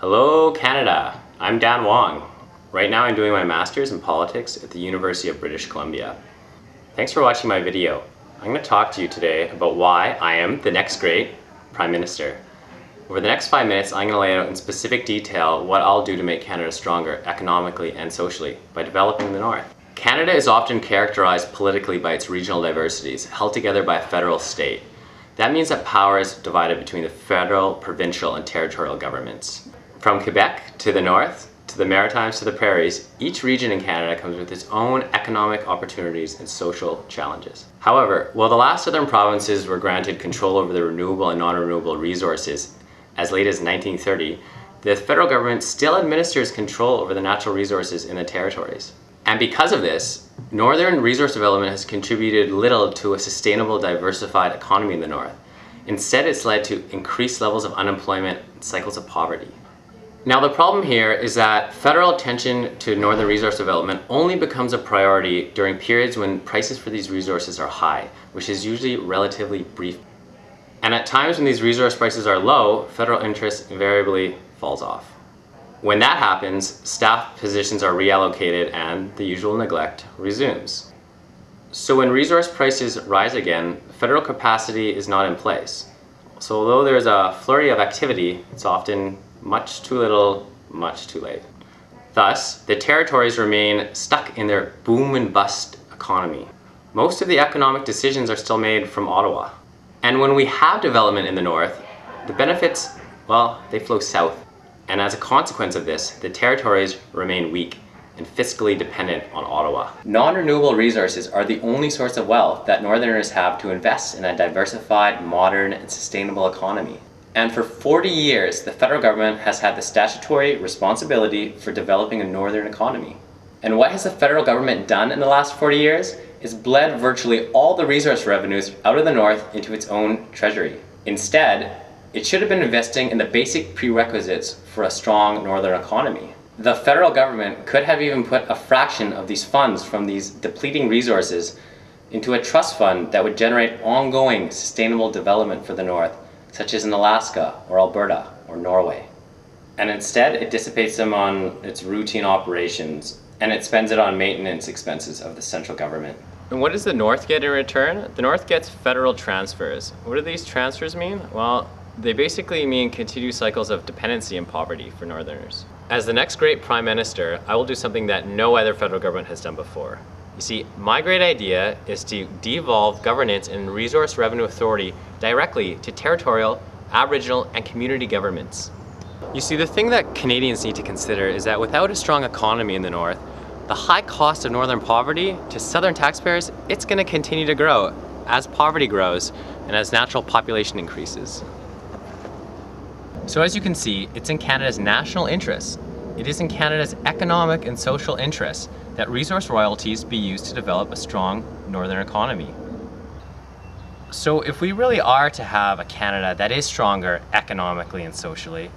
Hello Canada, I'm Dan Wong. Right now I'm doing my Master's in Politics at the University of British Columbia. Thanks for watching my video. I'm going to talk to you today about why I am the next great Prime Minister. Over the next 5 minutes, I'm going to lay out in specific detail what I'll do to make Canada stronger economically and socially by developing the North. Canada is often characterized politically by its regional diversities, held together by a federal state. That means that power is divided between the federal, provincial, and territorial governments. From Quebec to the north, to the Maritimes to the prairies, each region in Canada comes with its own economic opportunities and social challenges. However, while the last southern provinces were granted control over the renewable and non-renewable resources as late as 1930, the federal government still administers control over the natural resources in the territories. And because of this, northern resource development has contributed little to a sustainable, diversified economy in the north. Instead, it's led to increased levels of unemployment and cycles of poverty. Now, the problem here is that federal attention to northern resource development only becomes a priority during periods when prices for these resources are high, which is usually relatively brief. And at times when these resource prices are low, federal interest invariably falls off. When that happens, staff positions are reallocated and the usual neglect resumes. So when resource prices rise again, federal capacity is not in place. So although there's a flurry of activity, it's often much too little, much too late. Thus, the territories remain stuck in their boom and bust economy. Most of the economic decisions are still made from Ottawa. And when we have development in the north, the benefits, well, they flow south. And as a consequence of this, the territories remain weak and fiscally dependent on Ottawa. Non-renewable resources are the only source of wealth that Northerners have to invest in a diversified, modern, and sustainable economy. And for 40 years, the federal government has had the statutory responsibility for developing a northern economy. And what has the federal government done in the last 40 years? It's bled virtually all the resource revenues out of the north into its own treasury. Instead, it should have been investing in the basic prerequisites for a strong northern economy. The federal government could have even put a fraction of these funds from these depleting resources into a trust fund that would generate ongoing sustainable development for the north, such as in Alaska or Alberta or Norway. And instead, it dissipates them on its routine operations and it spends it on maintenance expenses of the central government. And what does the North get in return? The North gets federal transfers. What do these transfers mean? Well, they basically mean continued cycles of dependency and poverty for Northerners. As the next great Prime Minister, I will do something that no other federal government has done before. You see, my great idea is to devolve governance and resource revenue authority directly to territorial, Aboriginal, and community governments. You see, the thing that Canadians need to consider is that without a strong economy in the North, the high cost of northern poverty to southern taxpayers, it's going to continue to grow as poverty grows and as natural population increases. So as you can see, it's in Canada's national interest. It is in Canada's economic and social interests that resource royalties be used to develop a strong northern economy. So if we really are to have a Canada that is stronger economically and socially,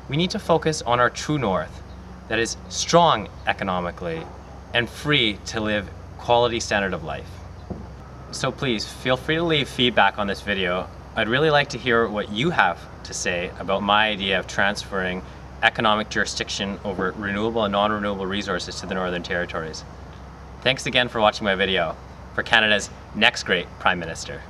we need to focus on our true north, that is strong economically and free to live quality standard of life. So please feel free to leave feedback on this video. I'd really like to hear what you have to say about my idea of transferring economic jurisdiction over renewable and non-renewable resources to the Northern Territories. Thanks again for watching my video for Canada's next great Prime Minister.